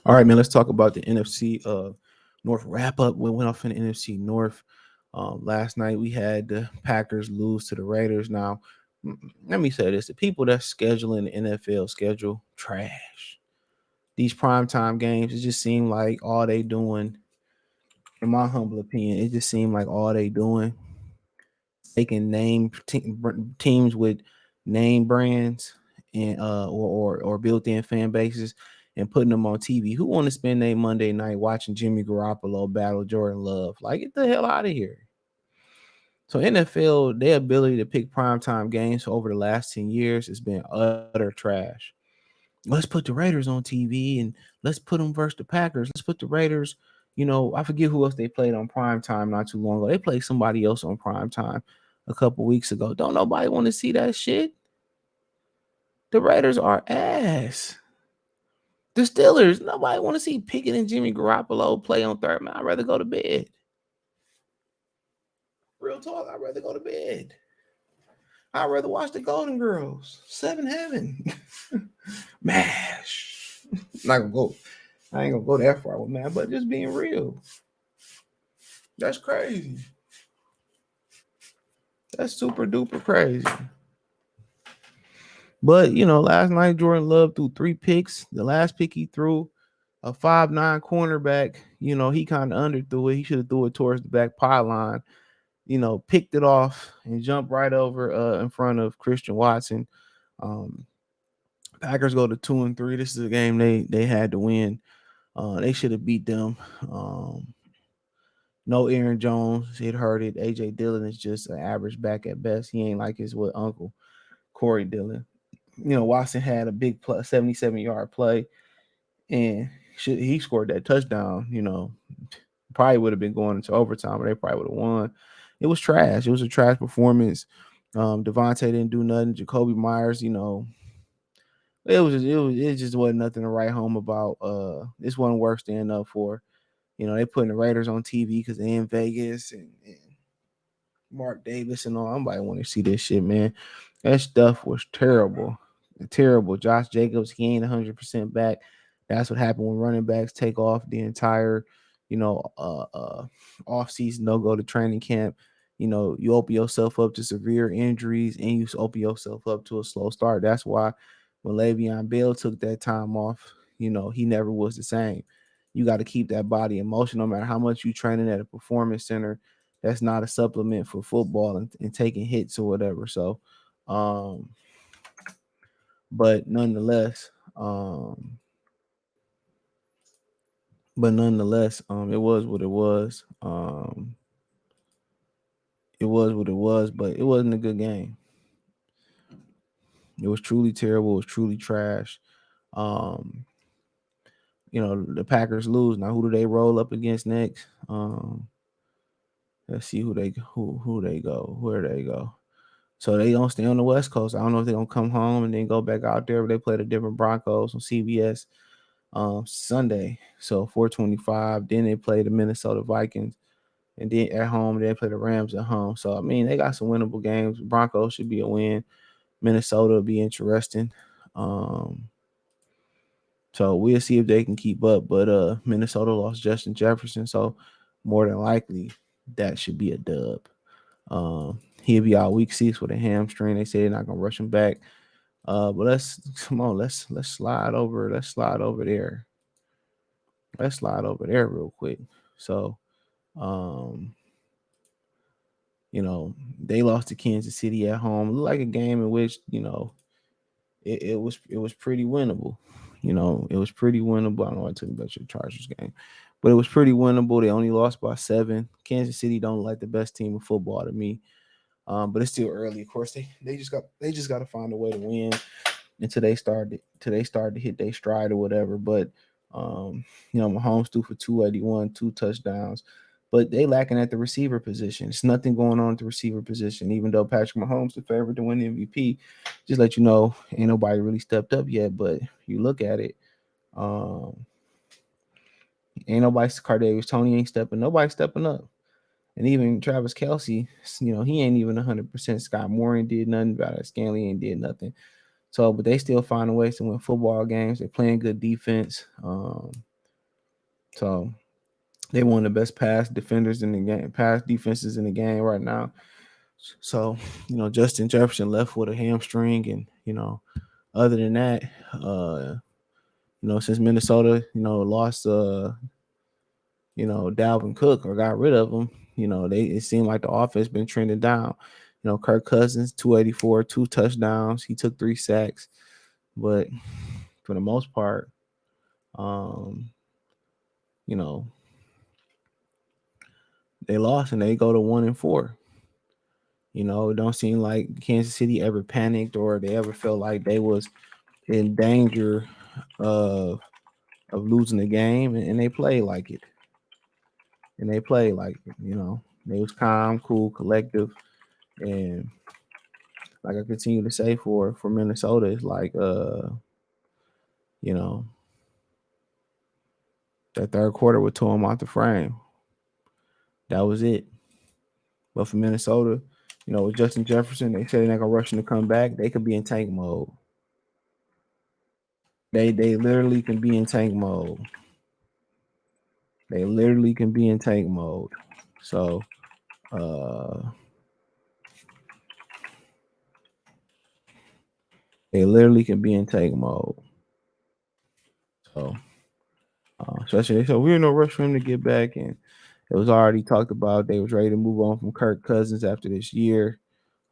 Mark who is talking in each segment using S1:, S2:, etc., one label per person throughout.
S1: All right, man. Let's talk about the NFC North wrap up. We went off in the NFC North. Last night we had the Packers lose to the Raiders. Now, let me say this: the people that's scheduling the NFL schedule trash. These primetime games, it just seemed like all they doing, in my humble opinion, it just seemed like all they doing taking teams with name brands and or built-in fan bases and putting them on TV. Who want to spend their Monday night watching Jimmy Garoppolo battle Jordan Love? Like, get the hell out of here. So NFL, their ability to pick primetime games over the last 10 years has been utter trash. Let's put the Raiders on TV and let's put them versus the Packers. Let's put the Raiders, I forget who else they played on prime time not too long ago. They played somebody else on prime time a couple weeks ago. Don't nobody want to see that shit. The Raiders are ass. The Steelers, nobody want to see Pickett and Jimmy Garoppolo play on third man. I'd rather go to bed. Real talk, I'd rather go to bed. I'd rather watch the Golden Girls. Seven Heaven. MASH. Not gonna go. I ain't gonna go that far with man, but just being real. That's crazy. That's super duper crazy. But last night Jordan Love threw 3 picks. The last pick he threw, a 5'9" cornerback, he kind of underthrew it. He should have threw it towards the back pylon. Picked it off and jumped right over in front of Christian Watson. Packers go to 2-3. This is a game they had to win. They should have beat them. No Aaron Jones, it hurt it. AJ Dillon is just an average back at best. He ain't like his uncle Corey Dillon. Watson had a big 77-yard play, and he scored that touchdown. Probably would have been going into overtime, or they probably would have won. It was trash. It was a trash performance. Devontae didn't do nothing. Jacoby Myers, it just wasn't nothing to write home about. This wasn't worth staying up for. They putting the Raiders on TV because they in Vegas and Mark Davis and all. Nobody want to see this shit, man. That stuff was terrible. Terrible. Josh Jacobs, he ain't 100% back. That's what happened when running backs take off the entire, off season, no go to training camp. You open yourself up to severe injuries and you open yourself up to a slow start. That's why when Le'Veon Bell took that time off, he never was the same. You got to keep that body in motion no matter how much you training at a performance center. That's not a supplement for football and taking hits or whatever. So, but nonetheless, it was what it was. It was what it was, but it wasn't a good game. It was truly terrible. It was truly trash. The Packers lose. Now, who do they roll up against next? Let's see who they go. Where they go? So they don't stay on the West Coast. I don't know if they're gonna come home and then go back out there, but they play the different Broncos on CBS Sunday. So 425. Then they play the Minnesota Vikings. And then at home, they play the Rams at home. So I mean, they got some winnable games. Broncos should be a win. Minnesota will be interesting. So we'll see if they can keep up. But Minnesota lost Justin Jefferson, so more than likely that should be a dub. He'll be out week 6 with a hamstring. They say they're not gonna rush him back. But let's slide over. Let's slide over there. Let's slide over there real quick. So, they lost to Kansas City at home. It looked like a game in which it was pretty winnable. It was pretty winnable. I don't know why I took about your Chargers game, but it was pretty winnable. They only lost by 7. Kansas City don't like the best team of football to me. But it's still early. Of course, they just got to find a way to win until they start to hit their stride or whatever. But Mahomes threw for 281, 2 touchdowns, but they lacking at the receiver position. It's nothing going on at the receiver position. Even though Patrick Mahomes the favorite to win the MVP, just let you know, ain't nobody really stepped up yet. But you look at it, ain't nobody. Kadarius Toney ain't stepping. Nobody's stepping up. And even Travis Kelsey, he ain't even 100%. Scott Moore ain't did nothing about it. Scanley ain't did nothing. So, but they still finding ways to win football games. They're playing good defense. So they one of the best pass defenders in the game, pass defenses in the game right now. So, Justin Jefferson left with a hamstring, and other than that, since Minnesota, lost Dalvin Cook or got rid of him, it seemed like the offense been trending down. Kirk Cousins, 284, 2 touchdowns. He took 3 sacks, but for the most part, um, you know, they lost and they go to 1-4. It don't seem like Kansas City ever panicked or they ever felt like they was in danger of losing the game, and they played like it. And they played like it. They was calm, cool, collective, and like I continue to say for Minnesota, it's like you know, that third quarter would tore them out the frame. That was it. But for Minnesota, with Justin Jefferson, they said they're not gonna rush him to come back. They could be in tank mode. They literally can be in tank mode. They literally can be in tank mode. So they literally can be in tank mode. So especially so we're in no rush for him to get back, and it was already talked about. They was ready to move on from Kirk Cousins after this year.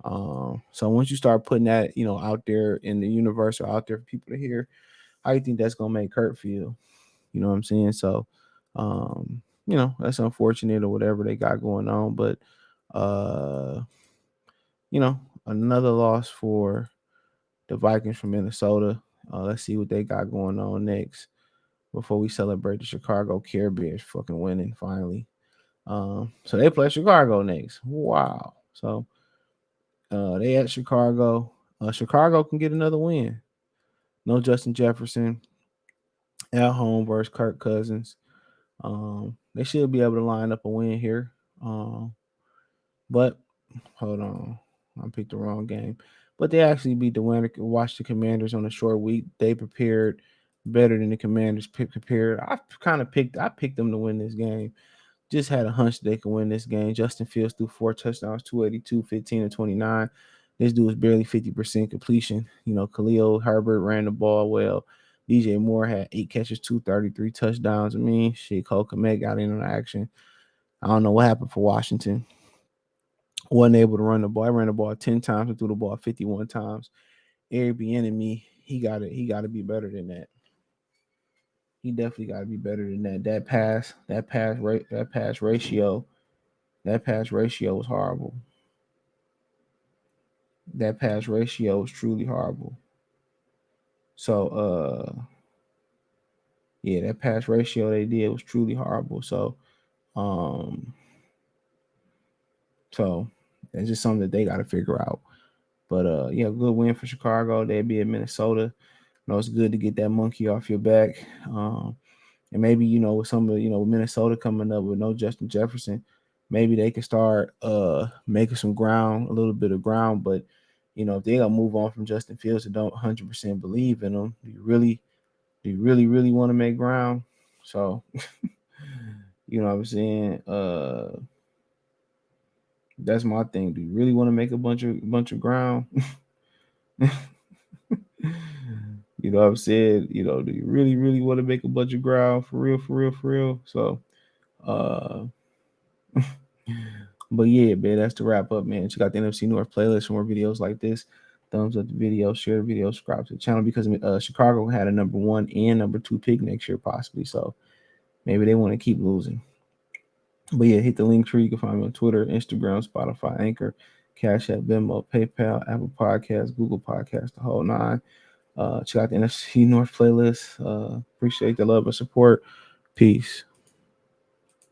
S1: So once you start putting that, out there in the universe or out there for people to hear, how do you think that's gonna make Kurt feel? You know what I'm saying? So, that's unfortunate or whatever they got going on. But uh, another loss for the Vikings from Minnesota. Let's see what they got going on next before we celebrate the Chicago Care Bears fucking winning finally. So they play Chicago next. Wow. So they at Chicago. Chicago can get another win. No Justin Jefferson at home versus Kirk Cousins. They should be able to line up a win here. But hold on, I picked the wrong game. But they actually beat the Washington Commanders on a short week. They prepared better than the Commanders prepared. I picked them to win this game. Just had a hunch they could win this game. Justin Fields threw 4 touchdowns, 282, 15 and 29. This dude was barely 50% completion. Khalil Herbert ran the ball well. DJ Moore had 8 catches, 233 touchdowns. I mean, shit, Cole Kmet got in on action. I don't know what happened for Washington. Wasn't able to run the ball. I ran the ball 10 times and threw the ball 51 times. Airbnb, he got to be better than that. He definitely got to be better than that. That pass ratio was horrible. That pass ratio was truly horrible. So yeah, that pass ratio they did was truly horrible. So it's just something that they got to figure out. But yeah, good win for Chicago. They'd be in Minnesota. It's good to get that monkey off your back. And maybe, with some of Minnesota coming up with no Justin Jefferson, maybe they can start making some ground, a little bit of ground. But if they gonna move on from Justin Fields and don't 100% believe in him, do you really want to make ground? So you know what I'm saying? That's my thing. Do you really want to make a bunch of ground? You know what I'm saying? Do you really want to make a bunch of ground for real? So but yeah, man, that's the wrap up, man. Check out the NFC North playlist for more videos like this. Thumbs up the video, share the video, subscribe to the channel because Chicago had a number 1 and number 2 pick next year, possibly. So maybe they want to keep losing. But yeah, hit the link tree. You can find me on Twitter, Instagram, Spotify, Anchor, Cash App, Venmo, PayPal, Apple Podcasts, Google Podcasts, the whole nine. Check out the NFC North playlist. Appreciate the love and support. Peace.